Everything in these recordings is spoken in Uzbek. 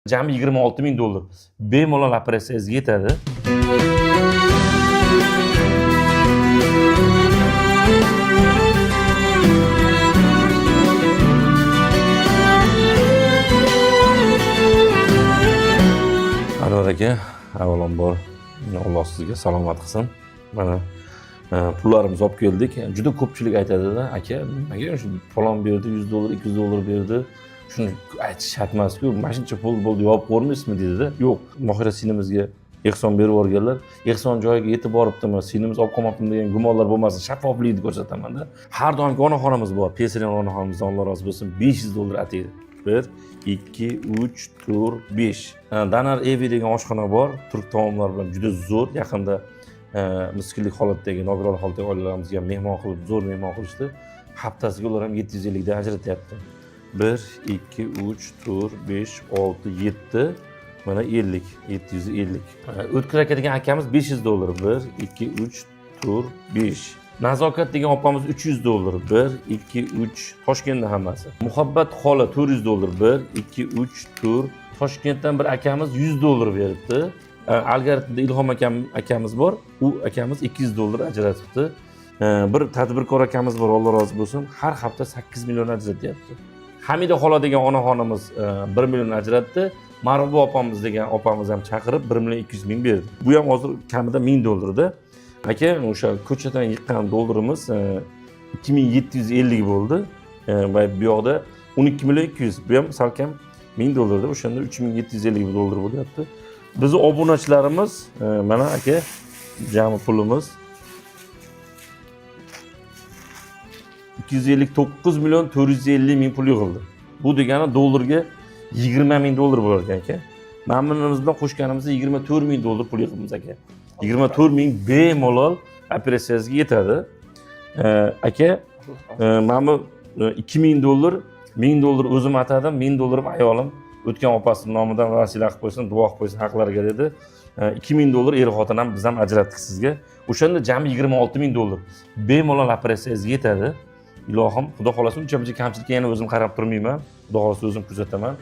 Jami 26.000 dollar. Bemalol operatsiyangizga yetadi. Anvar aka, avvalambor Alloh sizga salomat qilsin. Mana pullarimizni olib keldik. Juda ko'pchilik aytadi-da, aka, nimaga shu falon berdi, 100 dollar, 200 dollar berdi. Shuni aytish shart emas-ku, mana shuncha pul bo'ldi, yopib ko'rmaysizmi dedi-da. Yo'q, Mohira sinimizga ehson berib yuborganlar. Ehson joyiga yetib boribdimi, sinimiz olib qolmabdimi degan gumonlar bo'lmasin, shaffoflikni ko'rsataman-da. Har doimgi onaxonamiz bor. Pesrin onaxonamizdan Alloh rozi bo'lsin, 500 dollar ataydi. 1, 2, 3, 4, 5. Danar Evi degan oshxona bor. Turk taomlari bilan juda zo'r. Yaqinda miskinlik holatdagi, nogironlik holatdagi oilalarimizga mehmon qilib, zo'r mehmon qilishdi. Haftasiga ular ham 750 dan ajratyapti. 1, 2, 3, 4, 5, 6, 7. Mana 50, 750. O'tkir aka degan akamiz 500 dollar. 1, 2, 3, 4, 5. Nazokat degan opamiz 300 dollar. 1, 2, 3. Toshkentda hammasi. Muhabbat xola 400 dollar. 1, 2, 3, 4. Toshkentdan bir akamiz 100 dollar beribdi. Algoritmda Ilhom akamiz bor. U akamiz 200 dollar ajratibdi. Bir tadbirkor akamiz bor, Alloh rozi bo'lsin. Har hafta 8 million ajratyapti. Hamida xola degan onaxonamiz 1 million ajratdi. Marva opamiz degan opamiz ham chaqirib 1 million 200 ming berdi. Bu ham hozir kamida 1000 dollarda. Aka, o'sha ko'chadan yiqqan dollarimiz 2750 bo'ldi. Va bu yoqda 12 million 200. Bu ham salkam 1000 dollarda, o'shanda 3750 dollar bo'lyapti. Bizning obunachilarimiz mana aka, jami pulimiz 259 million 450 ming pul yig'ildi. Bu degani dollarga 20 ming dollar bo'lar ekan aka. Ma'murimiz bilan qo'shganimizda 24 ming dollar pul yig'ibmiz aka. 24 ming bemalol operatsiyangizga yetadi. Aka, mana 2000 dollar, 1000 dollar o'zim atadim, 1000 dollarim ayolim o'tgan opasining nomidan vasila qilib qo'ysin, duo qilib qo'ysin haqlariga dedi. 2000 dollar er xotin ham biz ham ajratdik sizga. O'shanda jami 26 ming dollar. Bemalol operatsiyangizga yetadi. Ilohim, Xudo xolasa uncha-buncha kamchilikka yana o'zim qarab turmayman. Xudo xolasa o'zim kuzataman.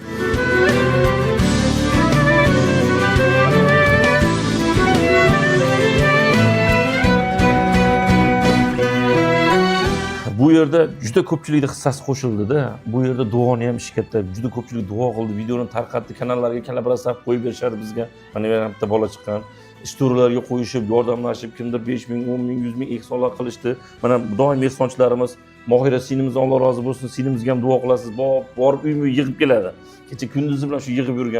Bu yerda juda ko'pchilikning hissasi qo'shildi-da. Bu yerda duoni ham ish katta. Juda ko'pchilik duo qildi, videoni tarqatdi, kanallarga kalabrasab qo'yib berishadi bizga. Mana bu yerda bola chiqqan. Istoriyalarga qo'yishib, yordamlashib, kimdir 5 ming, 10 ming, 100 ming ehsonlar qilishdi. Mana doim ehsonchilarimiz, Mohira sinimizdan Alloh rozi bo'lsin, sinimizga ham duo qilasiz. Borib uyimga yig'ib keladi. Kecha kunduzi bilan shu yig'ib yurgan